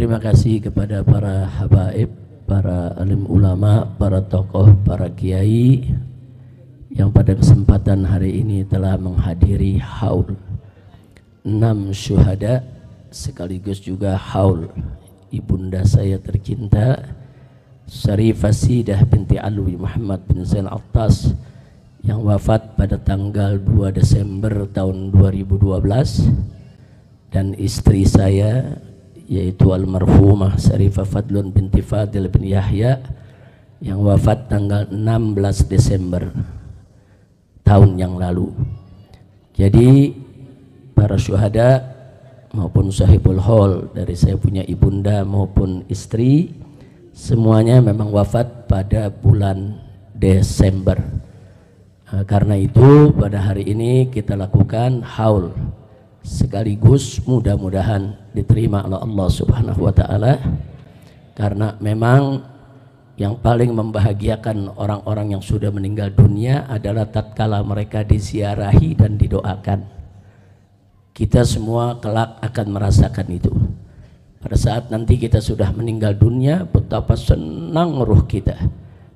Terima kasih kepada para habaib, para alim ulama, para tokoh, para kiai yang pada kesempatan hari ini telah menghadiri haul 6 syuhada sekaligus juga haul ibunda saya tercinta Syarifah Sidah binti Alwi Muhammad bin Zain Attas yang wafat pada tanggal 2 Desember tahun 2012, dan istri saya yaitu almarhumah Syarifah Fadlun binti Fadil bin Yahya yang wafat tanggal 16 Desember tahun yang lalu. Jadi para syuhada maupun sahibul haul dari saya punya ibunda maupun istri semuanya memang wafat pada bulan Desember. Karena itu pada hari ini kita lakukan haul sekaligus mudah-mudahan diterima oleh Allah Subhanahu wa taala, karena memang yang paling membahagiakan orang-orang yang sudah meninggal dunia adalah tatkala mereka diziarahi dan didoakan. Kita semua kelak akan merasakan itu. Pada saat nanti kita sudah meninggal dunia, betapa senang ruh kita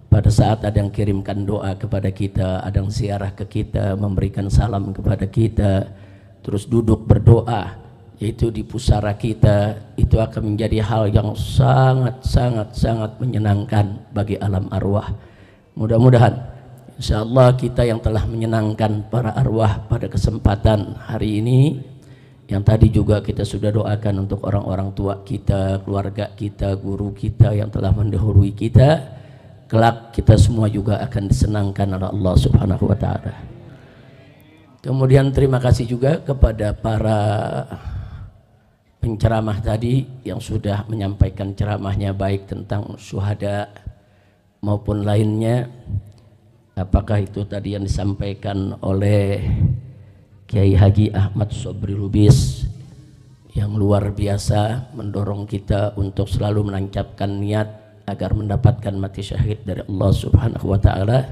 pada saat ada yang kirimkan doa kepada kita, ada yang ziarah ke kita, memberikan salam kepada kita, terus duduk berdoa, yaitu di pusara kita. Itu akan menjadi hal yang sangat menyenangkan bagi alam arwah. Mudah-mudahan insyaallah kita yang telah menyenangkan para arwah pada kesempatan hari ini, yang tadi juga kita sudah doakan untuk orang-orang tua kita, keluarga kita, guru kita yang telah mendahului kita, kelak kita semua juga akan disenangkan oleh Allah Subhanahu wa taala. Kemudian terima kasih juga kepada para penceramah tadi yang sudah menyampaikan ceramahnya, baik tentang syuhada maupun lainnya. Apakah itu tadi yang disampaikan oleh Kiai Haji Ahmad Sobri Lubis yang luar biasa mendorong kita untuk selalu menancapkan niat agar mendapatkan mati syahid dari Allah Subhanahu wa taala.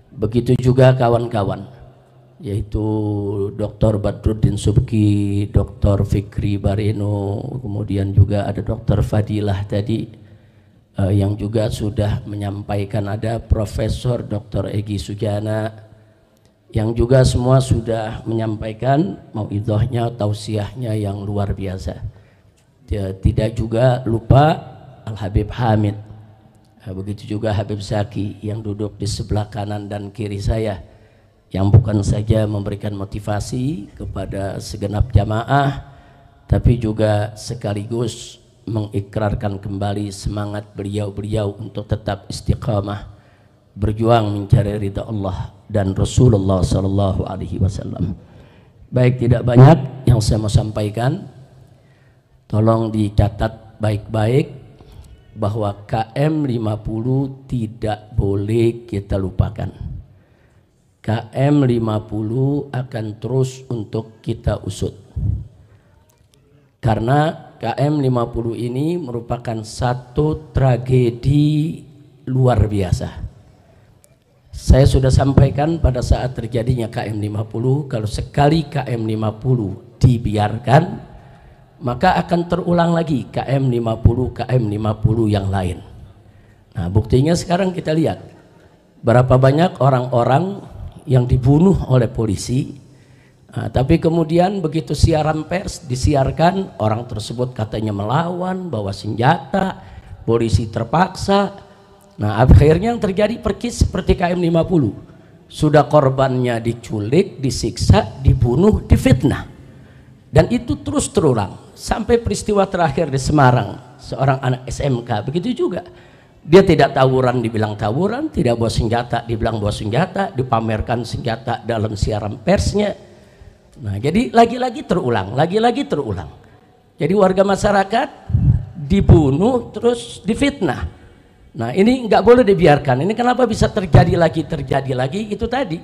Begitu juga kawan-kawan, yaitu Dr. Badruddin Subki, Dr. Fikri Bareno, kemudian juga ada Dr. Fadilah tadi yang juga sudah menyampaikan, ada Profesor Dr. Egi Sujana yang juga semua sudah menyampaikan mauidhahnya, tausiahnya yang luar biasa. Tidak juga lupa Al-Habib Hamid, begitu juga Habib Zaki yang duduk di sebelah kanan dan kiri saya, yang bukan saja memberikan motivasi kepada segenap jamaah, tapi juga sekaligus mengikrarkan kembali semangat beliau-beliau untuk tetap istiqamah berjuang mencari ridha Allah dan Rasulullah sallallahu alaihi wasallam. Baik, tidak banyak yang saya mau sampaikan. Tolong dicatat baik-baik bahwa KM 50 tidak boleh kita lupakan. KM 50 akan terus untuk kita usut, karena KM 50 ini merupakan satu tragedi luar biasa. Saya sudah sampaikan pada saat terjadinya KM 50, kalau sekali KM 50 dibiarkan, maka akan terulang lagi KM 50 yang lain. Nah, buktinya sekarang kita lihat berapa banyak orang-orang yang dibunuh oleh polisi, tapi kemudian begitu siaran pers disiarkan, orang tersebut katanya melawan, bawa senjata, polisi terpaksa. Nah, akhirnya yang terjadi persis seperti KM 50. Sudah korbannya diculik, disiksa, dibunuh, difitnah. Dan itu terus terulang sampai peristiwa terakhir di Semarang, seorang anak SMK begitu juga. Dia tidak tawuran dibilang tawuran, tidak bawa senjata dibilang bawa senjata, dipamerkan senjata dalam siaran persnya. Nah, jadi lagi-lagi terulang, lagi-lagi terulang. Jadi warga masyarakat dibunuh terus difitnah. Nah, ini nggak boleh dibiarkan. Ini kenapa bisa terjadi lagi itu tadi.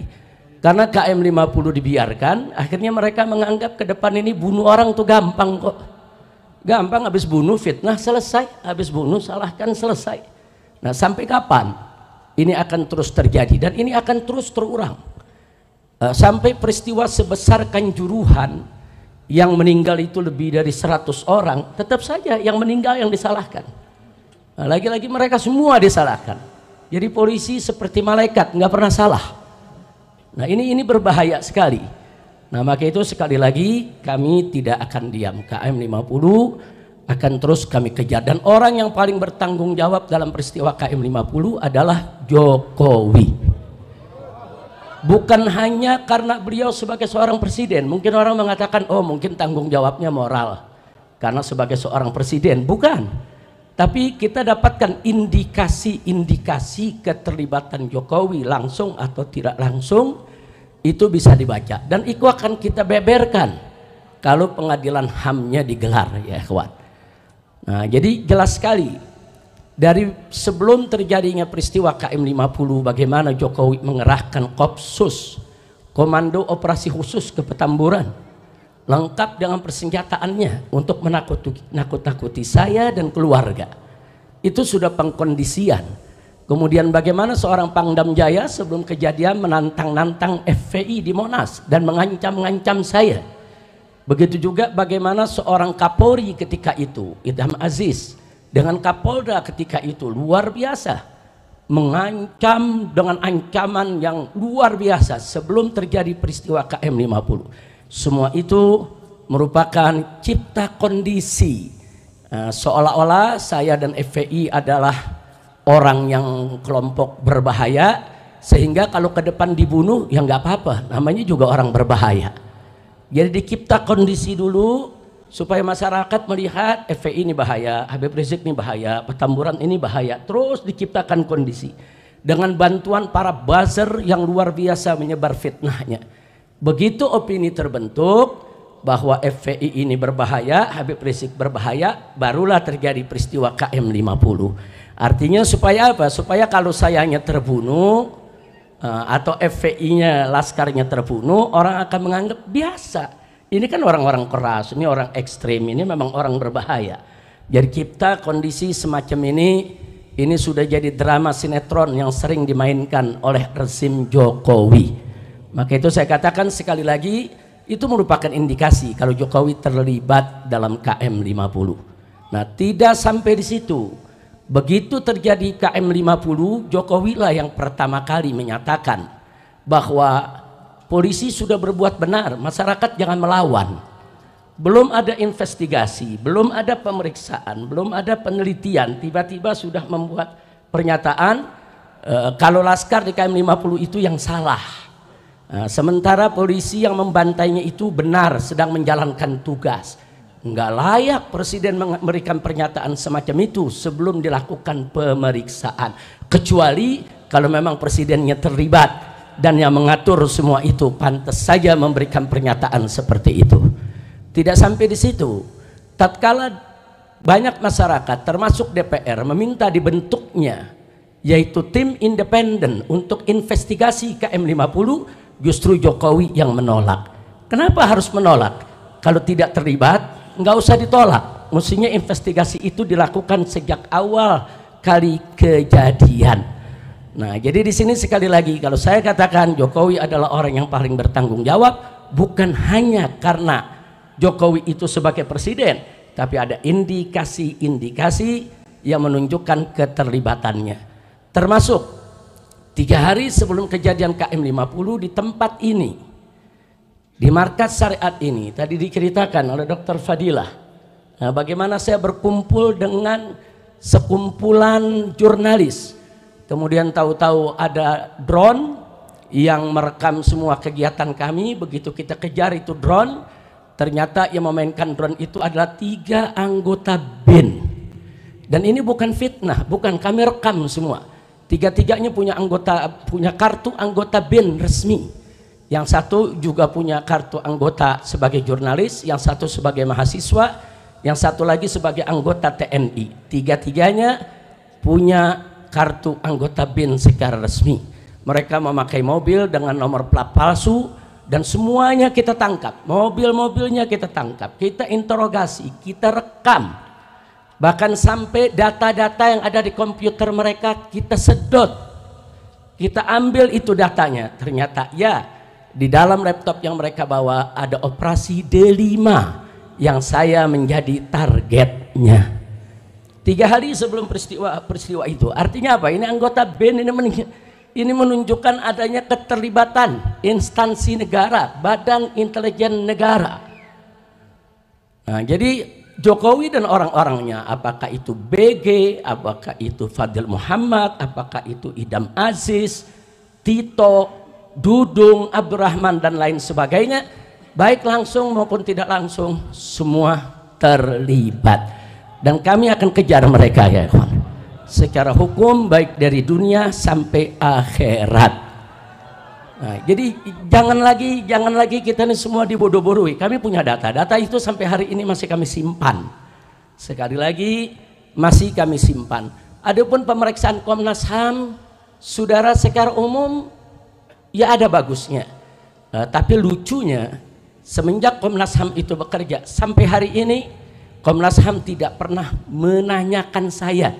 Karena KM 50 dibiarkan, akhirnya mereka menganggap ke depan ini bunuh orang tuh gampang kok. Gampang, habis bunuh fitnah selesai, habis bunuh salahkan selesai. Nah, sampai kapan ini akan terus terjadi dan ini akan terus terulang sampai peristiwa sebesar Kanjuruhan yang meninggal itu lebih dari 100 orang, tetap saja yang meninggal yang disalahkan. Nah, lagi-lagi mereka semua disalahkan. Jadi polisi seperti malaikat, nggak pernah salah. Nah ini berbahaya sekali. Nah maka itu sekali lagi kami tidak akan diam. KM 50 akan terus kami kejar. Dan orang yang paling bertanggung jawab dalam peristiwa KM 50 adalah Jokowi. Bukan hanya karena beliau sebagai seorang presiden. Mungkin orang mengatakan, oh mungkin tanggung jawabnya moral karena sebagai seorang presiden. Bukan. Tapi kita dapatkan indikasi-indikasi keterlibatan Jokowi langsung atau tidak langsung, itu bisa dibaca. Dan itu akan kita beberkan kalau pengadilan HAM-nya digelar, ya kawan. Nah jadi jelas sekali dari sebelum terjadinya peristiwa KM 50, bagaimana Jokowi mengerahkan Kopsus, Komando Operasi Khusus ke Petamburan, lengkap dengan persenjataannya untuk menakut-nakuti saya dan keluarga. Itu sudah pengkondisian. Kemudian bagaimana seorang Pangdam Jaya sebelum kejadian menantang-nantang FPI di Monas dan mengancam-ngancam saya. Begitu juga bagaimana seorang Kapolri ketika itu, Idham Aziz, dengan Kapolda ketika itu luar biasa, mengancam dengan ancaman yang luar biasa sebelum terjadi peristiwa KM 50. Semua itu merupakan cipta kondisi, seolah-olah saya dan FPI adalah orang yang kelompok berbahaya, sehingga kalau ke depan dibunuh ya nggak apa-apa, namanya juga orang berbahaya. Jadi dicipta kondisi dulu supaya masyarakat melihat FPI ini bahaya, Habib Rizik ini bahaya, Petamburan ini bahaya. Terus diciptakan kondisi dengan bantuan para buzzer yang luar biasa menyebar fitnahnya. Begitu opini terbentuk bahwa FPI ini berbahaya, Habib Rizik berbahaya, barulah terjadi peristiwa KM 50. Artinya supaya apa? Supaya kalau sayanya terbunuh atau FPI-nya, laskarnya terbunuh, orang akan menganggap biasa. Ini kan orang-orang keras, ini orang ekstrim, ini memang orang berbahaya. Jadi kita kondisi semacam ini sudah jadi drama sinetron yang sering dimainkan oleh rezim Jokowi. Maka itu saya katakan sekali lagi, itu merupakan indikasi kalau Jokowi terlibat dalam KM 50. Nah tidak sampai di situ. Begitu terjadi KM 50, Jokowi lah yang pertama kali menyatakan bahwa polisi sudah berbuat benar, masyarakat jangan melawan. Belum ada investigasi, belum ada pemeriksaan, belum ada penelitian, tiba-tiba sudah membuat pernyataan kalau laskar di KM 50 itu yang salah. Sementara polisi yang membantainya itu benar, sedang menjalankan tugas. Enggak layak presiden memberikan pernyataan semacam itu sebelum dilakukan pemeriksaan. Kecuali kalau memang presidennya terlibat dan yang mengatur semua itu, pantas saja memberikan pernyataan seperti itu. Tidak sampai di situ, tatkala banyak masyarakat termasuk DPR meminta dibentuknya yaitu tim independen untuk investigasi KM 50, justru Jokowi yang menolak. Kenapa harus menolak? Kalau tidak terlibat nggak usah ditolak, mestinya investigasi itu dilakukan sejak awal kali kejadian. Nah, jadi di sini sekali lagi kalau saya katakan Jokowi adalah orang yang paling bertanggung jawab, bukan hanya karena Jokowi itu sebagai presiden, tapi ada indikasi-indikasi yang menunjukkan keterlibatannya. Termasuk 3 hari sebelum kejadian KM 50 di tempat ini, di markas syariat ini, tadi diceritakan oleh Dr. Fadilah, nah, bagaimana saya berkumpul dengan sekumpulan jurnalis. Kemudian tahu-tahu ada drone yang merekam semua kegiatan kami. Begitu kita kejar itu drone, ternyata yang memainkan drone itu adalah 3 anggota BIN. Dan ini bukan fitnah, bukan, kami rekam semua. 3-tiganya punya kartu anggota BIN resmi. Yang satu juga punya kartu anggota sebagai jurnalis, yang satu sebagai mahasiswa, yang satu lagi sebagai anggota TNI. 3-tiganya punya kartu anggota BIN secara resmi. Mereka memakai mobil dengan nomor plat palsu dan semuanya kita tangkap. Mobil-mobilnya kita tangkap, kita interogasi, kita rekam. Bahkan sampai data-data yang ada di komputer mereka kita sedot. Kita ambil itu datanya. Ternyata ya, Di dalam laptop yang mereka bawa ada operasi D5 yang saya menjadi targetnya. 3 hari sebelum peristiwa itu. Artinya apa? Ini anggota BIN ini menunjukkan adanya keterlibatan instansi negara, badan intelijen negara. Nah, jadi Jokowi dan orang-orangnya, apakah itu BG, apakah itu Fadil Muhammad, apakah itu Idam Aziz, Tito, Dudung, Abdurrahman dan lain sebagainya, baik langsung maupun tidak langsung, semua terlibat. Dan kami akan kejar mereka ya kawan, secara hukum baik dari dunia sampai akhirat. Nah, jadi jangan lagi kita ini semua dibodoh-bodohi. Kami punya data itu sampai hari ini masih kami simpan. Sekali lagi masih kami simpan. Adapun pemeriksaan Komnas HAM, saudara, secara umum ya ada bagusnya. Tapi lucunya semenjak Komnas HAM itu bekerja sampai hari ini, Komnas HAM tidak pernah menanyakan saya,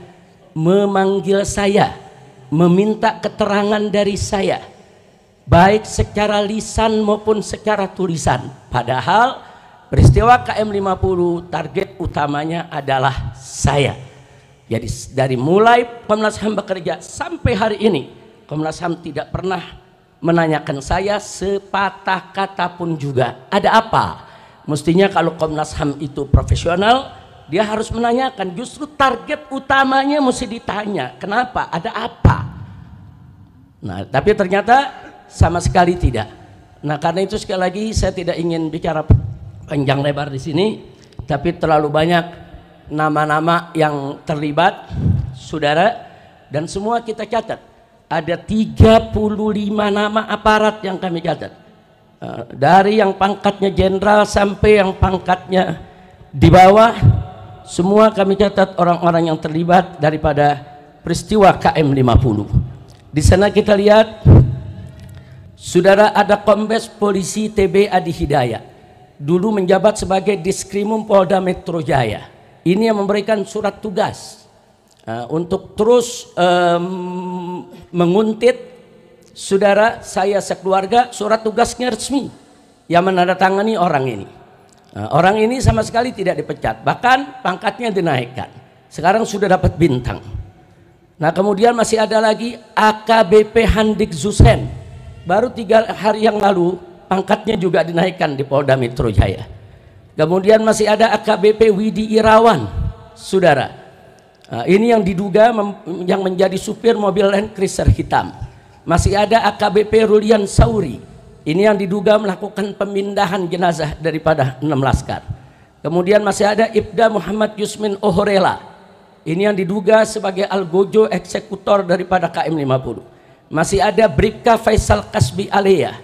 memanggil saya, meminta keterangan dari saya, baik secara lisan maupun secara tulisan. Padahal peristiwa KM50 target utamanya adalah saya. Jadi dari mulai Komnas HAM bekerja sampai hari ini, Komnas HAM tidak pernah menanyakan saya sepatah kata pun juga. Ada apa? Mestinya kalau Komnas HAM itu profesional, dia harus menanyakan. Justru target utamanya mesti ditanya, kenapa, ada apa. Nah, tapi ternyata sama sekali tidak. Nah, karena itu sekali lagi saya tidak ingin bicara panjang lebar di sini, tapi terlalu banyak nama-nama yang terlibat, saudara, dan semua kita catat. Ada 35 nama aparat yang kami catat. Dari yang pangkatnya jenderal sampai yang pangkatnya di bawah, semua kami catat orang-orang yang terlibat daripada peristiwa KM50. Di sana kita lihat, saudara, ada Kombes Polisi TB Adi Hidayat, dulu menjabat sebagai Diskrimum Polda Metro Jaya. Ini yang memberikan surat tugas untuk terus menguntit. Saudara, saya sekeluarga, surat tugasnya resmi yang menandatangani orang ini. Orang ini sama sekali tidak dipecat, bahkan pangkatnya dinaikkan. Sekarang sudah dapat bintang. Nah, kemudian masih ada lagi AKBP Handik Zusen, baru 3 hari yang lalu pangkatnya juga dinaikkan di Polda Metro Jaya. Kemudian masih ada AKBP Widi Irawan, saudara. Ini yang diduga yang menjadi supir mobil Land Cruiser hitam. Masih ada AKBP Rulian Sauri, ini yang diduga melakukan pemindahan jenazah daripada 6 laskar. Kemudian masih ada Ibda Muhammad Yusmin Ohorela, ini yang diduga sebagai algojo eksekutor daripada KM50. Masih ada Bribka Faisal Kasbi Alea,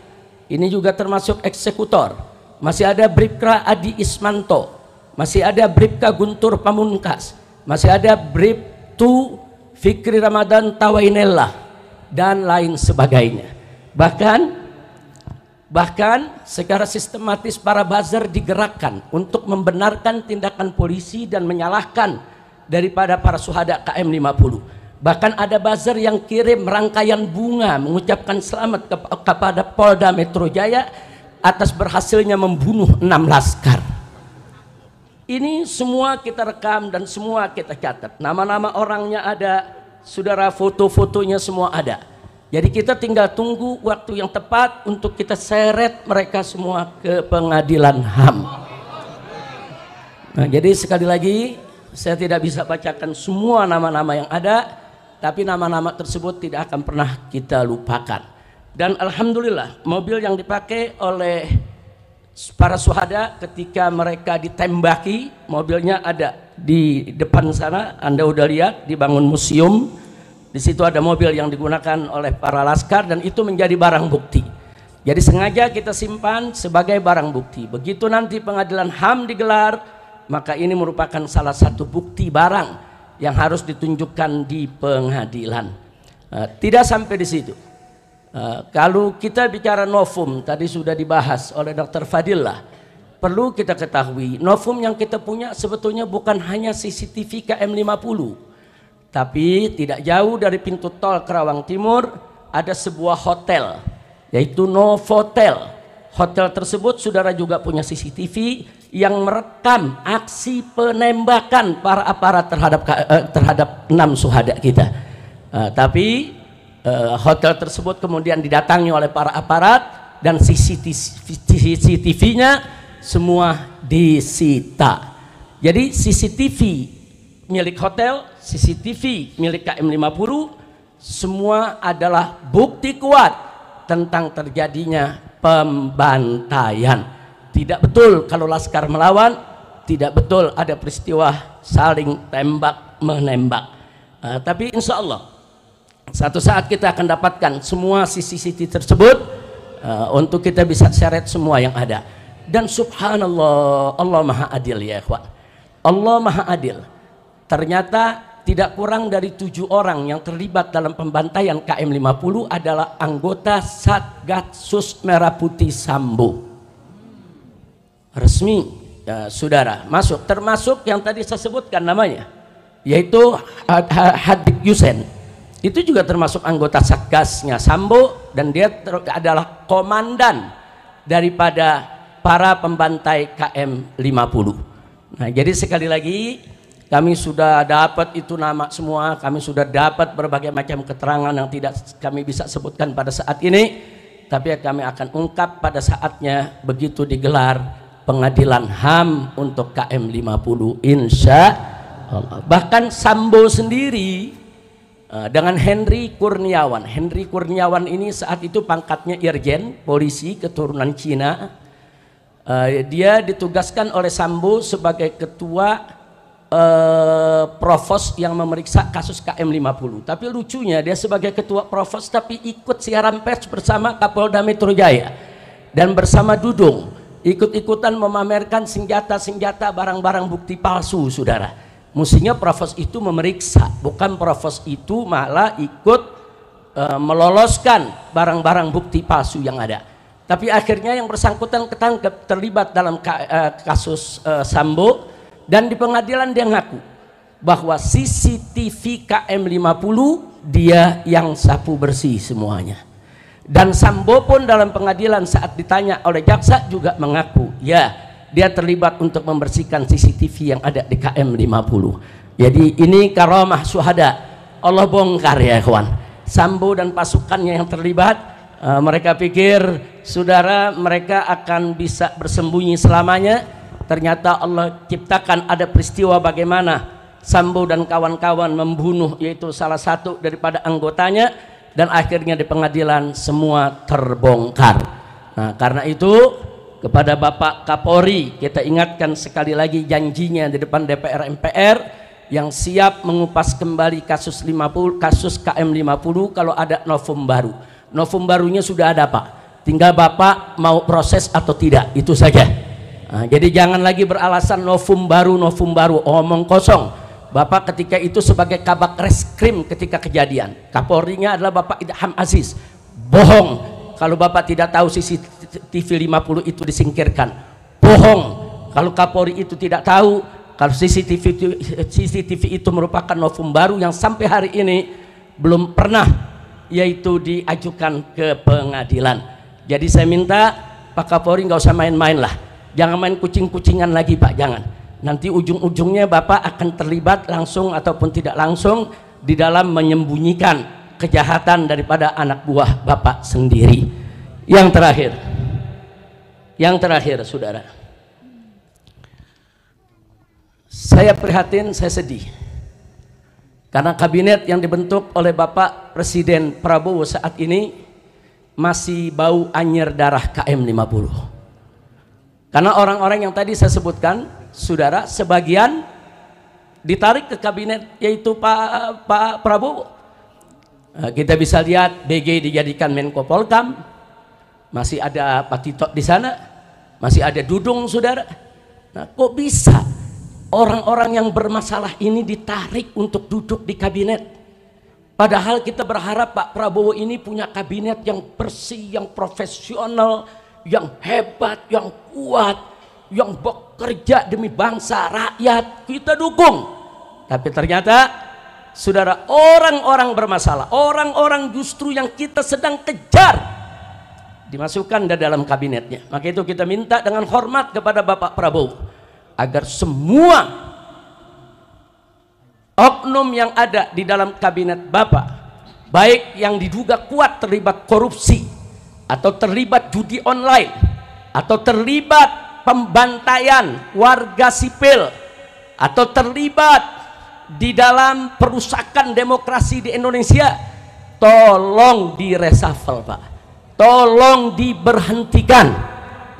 ini juga termasuk eksekutor. Masih ada Bribka Adi Ismanto, masih ada Bribka Guntur Pamungkas, masih ada Bribtu Fikri Ramadan Tawainellah, dan lain sebagainya. Bahkan secara sistematis para buzzer digerakkan untuk membenarkan tindakan polisi dan menyalahkan daripada para syuhada KM50. Bahkan ada buzzer yang kirim rangkaian bunga mengucapkan selamat kepada Polda Metro Jaya atas berhasilnya membunuh 6 laskar. Ini semua kita rekam dan semua kita catat. Nama-nama orangnya ada, saudara, foto-fotonya semua ada. Jadi kita tinggal tunggu waktu yang tepat untuk kita seret mereka semua ke pengadilan HAM. Nah, jadi sekali lagi saya tidak bisa bacakan semua nama-nama yang ada, tapi nama-nama tersebut tidak akan pernah kita lupakan. Dan alhamdulillah mobil yang dipakai oleh para syuhada ketika mereka ditembaki, mobilnya ada di depan sana, Anda udah lihat dibangun museum. Di situ ada mobil yang digunakan oleh para laskar dan itu menjadi barang bukti. Jadi sengaja kita simpan sebagai barang bukti. Begitu nanti pengadilan HAM digelar, maka ini merupakan salah satu bukti barang yang harus ditunjukkan di pengadilan. Tidak sampai di situ. Kalau kita bicara novum, tadi sudah dibahas oleh Dr. Fadillah. Perlu kita ketahui, novum yang kita punya sebetulnya bukan hanya CCTV KM50. Tapi tidak jauh dari pintu tol Kerawang Timur ada sebuah hotel yaitu Novotel. Hotel tersebut saudara juga punya CCTV yang merekam aksi penembakan para aparat terhadap 6 syuhada kita. Tapi hotel tersebut kemudian didatangi oleh para aparat dan CCTV-nya semua disita. Jadi CCTV milik hotel, CCTV milik KM50 semua adalah bukti kuat tentang terjadinya pembantaian. Tidak betul kalau Laskar melawan, tidak betul ada peristiwa saling tembak menembak. Tapi insya Allah satu saat kita akan dapatkan semua CCTV tersebut untuk kita bisa seret semua yang ada. Dan subhanallah, Allah maha adil ya ikhwan. Allah maha adil. Ternyata tidak kurang dari 7 orang yang terlibat dalam pembantaian KM50 adalah anggota Satgasus Merah Putih Sambo. Resmi ya, saudara masuk, termasuk yang tadi saya sebutkan namanya, yaitu Hadik Yusen. Itu juga termasuk anggota Satgasnya Sambo dan dia adalah komandan daripada para pembantai KM50. Nah, jadi sekali lagi kami sudah dapat itu nama semua, kami sudah dapat berbagai macam keterangan yang tidak kami bisa sebutkan pada saat ini, tapi kami akan ungkap pada saatnya begitu digelar pengadilan HAM untuk KM50 insya Allah. Bahkan Sambo sendiri dengan Henry Kurniawan. Henry Kurniawan ini saat itu pangkatnya Irjen polisi keturunan Cina. Dia ditugaskan oleh Sambo sebagai ketua provos yang memeriksa kasus KM50. Tapi lucunya dia sebagai ketua provos tapi ikut siaran pers bersama Kapolda Metro Jaya dan bersama Dudung ikut-ikutan memamerkan senjata-senjata barang-barang bukti palsu saudara. Mestinya provos itu memeriksa, bukan provos itu malah ikut meloloskan barang-barang bukti palsu yang ada. Tapi akhirnya yang bersangkutan ketangkep terlibat dalam kasus Sambo. Dan di pengadilan dia ngaku bahwa CCTV KM50 dia yang sapu bersih semuanya. Dan Sambo pun dalam pengadilan saat ditanya oleh jaksa juga mengaku ya dia terlibat untuk membersihkan CCTV yang ada di KM50. Jadi ini karamah syuhada, Allah bongkar ya kawan. Sambo dan pasukannya yang terlibat, mereka pikir saudara mereka akan bisa bersembunyi selamanya. Ternyata Allah ciptakan ada peristiwa bagaimana Sambo dan kawan-kawan membunuh yaitu salah satu daripada anggotanya, dan akhirnya di pengadilan semua terbongkar. Nah, karena itu kepada Bapak Kapolri kita ingatkan sekali lagi janjinya di depan DPR MPR yang siap mengupas kembali kasus KM50 kalau ada novum baru. Novum barunya sudah ada Pak, tinggal Bapak mau proses atau tidak, itu saja. Nah, jadi jangan lagi beralasan novum baru, omong kosong. Bapak ketika itu sebagai kabak reskrim ketika kejadian, Kapolrinya adalah Bapak Idham Aziz. Bohong kalau Bapak tidak tahu CCTV 50 itu disingkirkan. Bohong kalau Kapolri itu tidak tahu kalau CCTV itu merupakan novum baru yang sampai hari ini belum pernah yaitu diajukan ke pengadilan. Jadi saya minta Pak Kapolri nggak usah main-main lah. Jangan main kucing-kucingan lagi Pak, jangan. Nanti ujung-ujungnya Bapak akan terlibat langsung ataupun tidak langsung di dalam menyembunyikan kejahatan daripada anak buah Bapak sendiri. Yang terakhir saudara, saya prihatin, saya sedih karena kabinet yang dibentuk oleh Bapak Presiden Prabowo saat ini masih bau anyir darah KM50. Karena orang-orang yang tadi saya sebutkan, saudara, sebagian ditarik ke kabinet yaitu Pak Prabowo. Kita bisa lihat BG dijadikan Menko Polkam, masih ada Pak Tito di sana, masih ada Dudung saudara. Nah, kok bisa orang-orang yang bermasalah ini ditarik untuk duduk di kabinet? Padahal kita berharap Pak Prabowo ini punya kabinet yang bersih, yang profesional, yang hebat, yang kuat, yang bekerja demi bangsa, rakyat, kita dukung. Tapi ternyata saudara, orang-orang bermasalah, orang-orang justru yang kita sedang kejar dimasukkan di dalam kabinetnya. Maka itu kita minta dengan hormat kepada Bapak Prabowo agar semua oknum yang ada di dalam kabinet Bapak, baik yang diduga kuat terlibat korupsi atau terlibat judi online atau terlibat pembantaian warga sipil atau terlibat di dalam perusakan demokrasi di Indonesia, tolong diresafel Pak, tolong diberhentikan,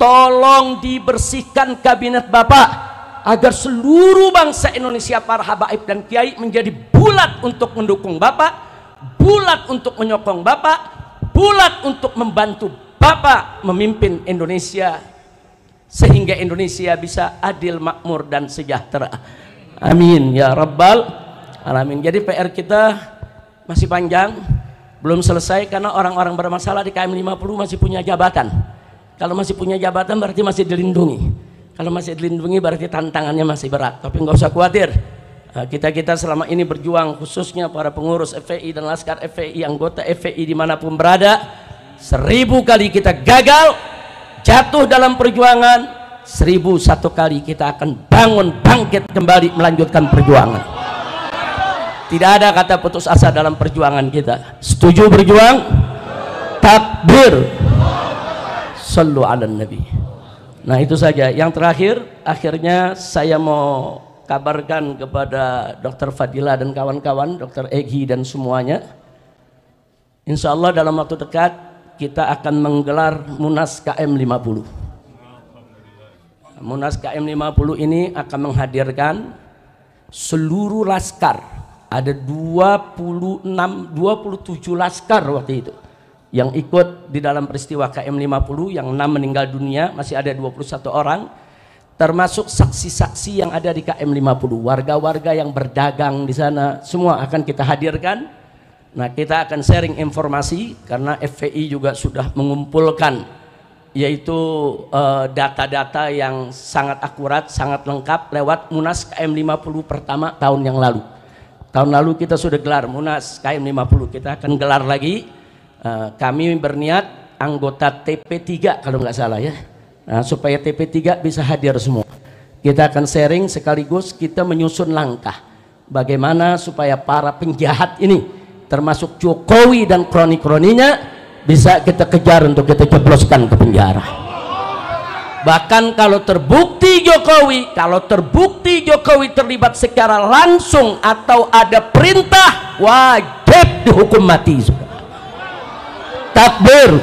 tolong dibersihkan kabinet Bapak agar seluruh bangsa Indonesia, para habaib dan kiai menjadi bulat untuk mendukung Bapak, bulat untuk menyokong Bapak, bulat untuk membantu Bapak memimpin Indonesia sehingga Indonesia bisa adil, makmur dan sejahtera. Amin ya rabbal alamin. Jadi PR kita masih panjang, belum selesai karena orang-orang bermasalah di KM 50 masih punya jabatan. Kalau masih punya jabatan berarti masih dilindungi. Kalau masih dilindungi berarti tantangannya masih berat. Tapi nggak usah khawatir. Kita selama ini berjuang, khususnya para pengurus FPI dan laskar FPI, anggota FPI dimanapun berada, 1000 kali kita gagal, jatuh dalam perjuangan, 1001 kali kita akan bangun, bangkit kembali, melanjutkan perjuangan. Tidak ada kata putus asa dalam perjuangan kita. Setuju berjuang? Takbir. Sallu ala nabi. Nah itu saja. Yang terakhir, akhirnya saya mau kabarkan kepada Dr. Fadila dan kawan-kawan, Dr. Egi dan semuanya, insya Allah dalam waktu dekat kita akan menggelar Munas KM 50. Munas KM 50 ini akan menghadirkan seluruh laskar. Ada 27 laskar waktu itu yang ikut di dalam peristiwa KM 50, yang 6 meninggal dunia, masih ada 21 orang, termasuk saksi-saksi yang ada di KM 50, warga-warga yang berdagang di sana, semua akan kita hadirkan. Nah, kita akan sharing informasi karena FPI juga sudah mengumpulkan yaitu data-data yang sangat akurat, sangat lengkap lewat Munas KM 50 pertama tahun yang lalu. Tahun lalu kita sudah gelar Munas KM 50, kita akan gelar lagi. Kami berniat anggota TP3 kalau nggak salah ya. Nah, supaya TP3 bisa hadir semua. Kita akan sharing sekaligus kita menyusun langkah bagaimana supaya para penjahat ini, termasuk Jokowi dan kroni-kroninya, bisa kita kejar untuk kita jebloskan ke penjara. Bahkan kalau terbukti Jokowi terlibat secara langsung atau ada perintah, wajib dihukum mati. Takbir.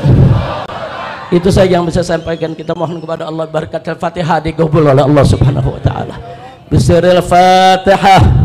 Itu saja yang bisa saya sampaikan. Kita mohon kepada Allah berkat Al-Fatihah digabul oleh Allah Subhanahu wa taala. Bismillahirrahmanirrahim.